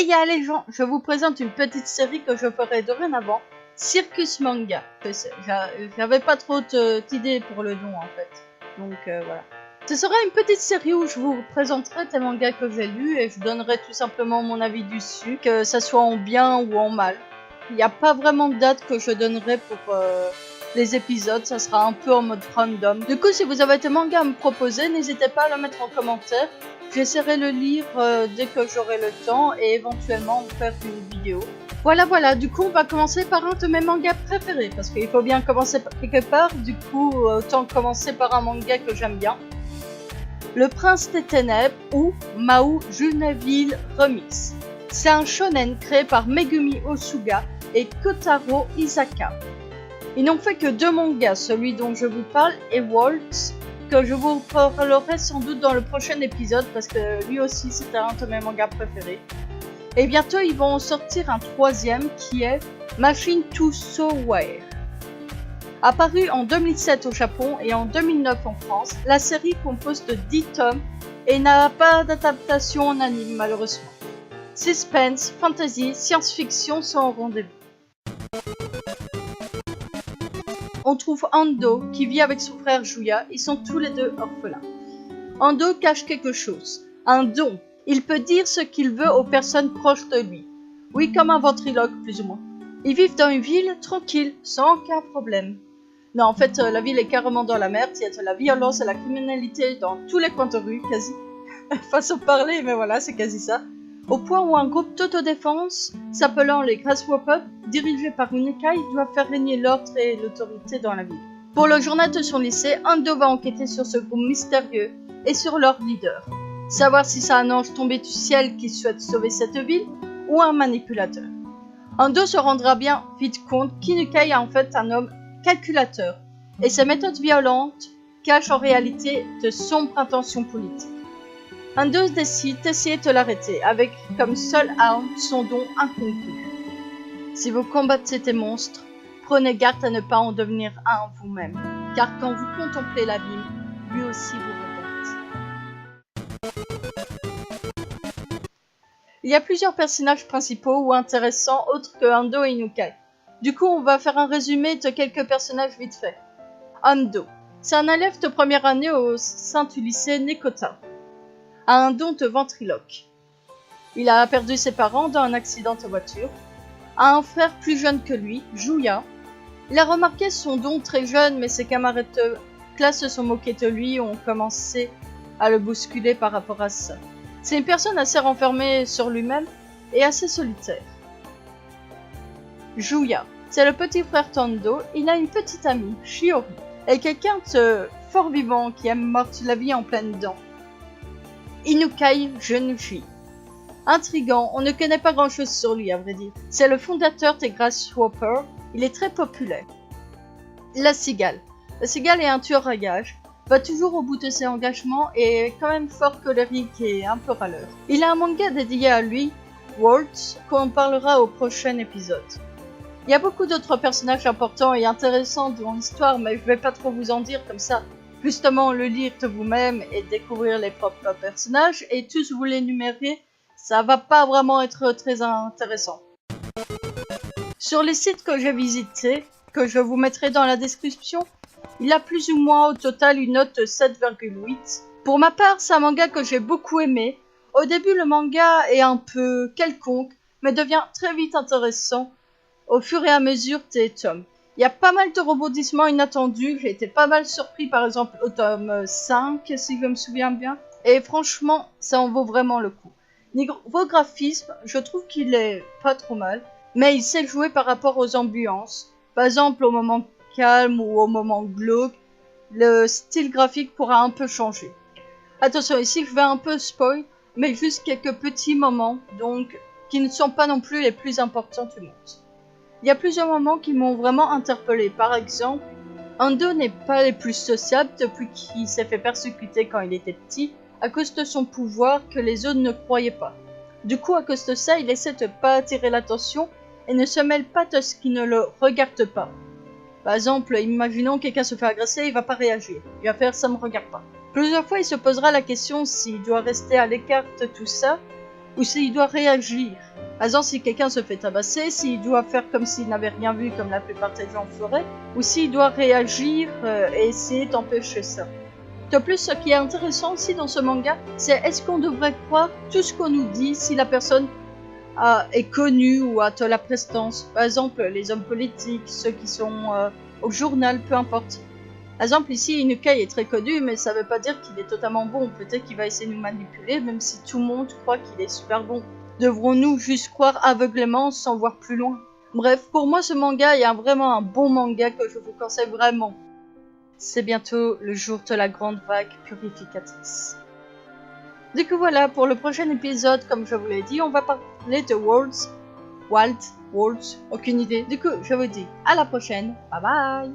Et ya les gens, je vous présente une petite série que je ferai dorénavant, Circus Manga. J'avais pas trop d'idées pour le nom en fait, donc voilà. Ce sera une petite série où je vous présenterai des mangas que j'ai lus et je donnerai tout simplement mon avis dessus, que ça soit en bien ou en mal. Il n'y a pas vraiment de date que je donnerai pour les épisodes, ça sera un peu en mode random. Du coup, si vous avez des mangas à me proposer, n'hésitez pas à le mettre en commentaire. J'essaierai de le lire dès que j'aurai le temps et éventuellement faire une vidéo. Voilà, du coup on va commencer par un de mes mangas préférés, parce qu'il faut bien commencer par quelque part, du coup autant commencer par un manga que j'aime bien. Le Prince des Ténèbres ou Mahou Juneville Remix. C'est un shonen créé par Megumi Osuga et Kotaro Isaka. Ils n'ont fait que 2 mangas, celui dont je vous parle est Waltz, que je vous parlerai sans doute dans le prochain épisode parce que lui aussi c'était un de mes mangas préférés. Et bientôt ils vont sortir un 3e qui est Machine to Soware. Apparu en 2007 au Japon et en 2009 en France, la série compose de 10 tomes et n'a pas d'adaptation en anime malheureusement. Suspense, fantasy, science-fiction sont au rendez-vous. On trouve Ando qui vit avec son frère Juya, ils sont tous les deux orphelins. Ando cache quelque chose, un don. Il peut dire ce qu'il veut aux personnes proches de lui. Oui, comme un ventriloque plus ou moins. Ils vivent dans une ville tranquille, sans aucun problème. Non, en fait, la ville est carrément dans la merde, il y a de la violence et la criminalité dans tous les coins de rue, quasi. Façon de parler, mais voilà, c'est quasi ça. Au point où un groupe d'autodéfense, s'appelant les Grasshoppers, dirigé par une écaille, doit faire régner l'ordre et l'autorité dans la ville. Pour le journal de son lycée, Ando va enquêter sur ce groupe mystérieux et sur leur leader. Savoir si c'est un ange tombé du ciel qui souhaite sauver cette ville ou un manipulateur. Ando se rendra bien vite compte qu'Inukai est en fait un homme calculateur et ses méthodes violentes cachent en réalité de sombres intentions politiques. Ando décide d'essayer de l'arrêter avec comme seule arme son don inconclu. Si vous combattez des monstres, prenez garde à ne pas en devenir un vous-même, car quand vous contemplez l'abîme, lui aussi vous regarde. Il y a plusieurs personnages principaux ou intéressants autres que Ando et Inukai. Du coup, on va faire un résumé de quelques personnages vite fait. Ando, c'est un élève de première année au sein du lycée Nekota. A un don de ventriloque. Il a perdu ses parents dans un accident de voiture. A un frère plus jeune que lui, Juya. Il a remarqué son don très jeune, mais ses camarades de classe se sont moqués de lui et ont commencé à le bousculer par rapport à ça. C'est une personne assez renfermée sur lui-même et assez solitaire. Juya, c'est le petit frère Tando, il a une petite amie, Shiori, et quelqu'un de fort vivant qui aime marcher la vie en pleine dents. Inukai, jeune fille. Intrigant, on ne connaît pas grand chose sur lui à vrai dire. C'est le fondateur des Grasshoppers, il est très populaire. La cigale. La cigale est un tueur à gages, va toujours au bout de ses engagements et est quand même fort colérique et un peu râleur. Il a un manga dédié à lui, Waltz, qu'on parlera au prochain épisode. Il y a beaucoup d'autres personnages importants et intéressants dans l'histoire, mais je vais pas trop vous en dire comme ça. Justement, le lire de vous-même et découvrir les propres personnages, et tous vous les numérer, ça va pas vraiment être très intéressant. Sur les sites que j'ai visités, que je vous mettrai dans la description, il a plus ou moins au total une note de 7,8. Pour ma part, c'est un manga que j'ai beaucoup aimé. Au début, le manga est un peu quelconque, mais devient très vite intéressant au fur et à mesure des tomes. Il y a pas mal de rebondissements inattendus, j'ai été pas mal surpris par exemple au tome 5 si je me souviens bien, et franchement ça en vaut vraiment le coup. Niveau graphisme, je trouve qu'il est pas trop mal, mais il sait jouer par rapport aux ambiances. Par exemple au moment calme ou au moment glauque, le style graphique pourra un peu changer. Attention, ici je vais un peu spoil, mais juste quelques petits moments, donc qui ne sont pas non plus les plus importants du monde. Il y a plusieurs moments qui m'ont vraiment interpellé. Par exemple, Ando n'est pas le plus sociable depuis qu'il s'est fait persécuter quand il était petit à cause de son pouvoir que les autres ne croyaient pas. Du coup, à cause de ça, il essaie de ne pas attirer l'attention et ne se mêle pas de ce qui ne le regarde pas. Par exemple, imaginons quelqu'un se fait agresser, il va pas réagir. Il va faire ça me regarde pas. Plusieurs fois, il se posera la question s'il doit rester à l'écart de tout ça ou s'il doit réagir. Par exemple, si quelqu'un se fait tabasser, s'il doit faire comme s'il n'avait rien vu, comme la plupart des gens feraient, ou s'il doit réagir et essayer d'empêcher ça. De plus, ce qui est intéressant aussi dans ce manga, c'est est-ce qu'on devrait croire tout ce qu'on nous dit si la personne est connue ou a de la prestance. Par exemple, les hommes politiques, ceux qui sont au journal, peu importe. Par exemple, ici, Inukai est très connu, mais ça veut pas dire qu'il est totalement bon. Peut-être qu'il va essayer de nous manipuler, même si tout le monde croit qu'il est super bon. Devrons-nous juste croire aveuglément sans voir plus loin? Bref, pour moi, ce manga est vraiment un bon manga que je vous conseille vraiment. C'est bientôt le jour de la grande vague purificatrice. Du coup voilà, pour le prochain épisode, comme je vous l'ai dit, on va parler de Worlds, aucune idée. Du coup, je vous dis à la prochaine, bye bye.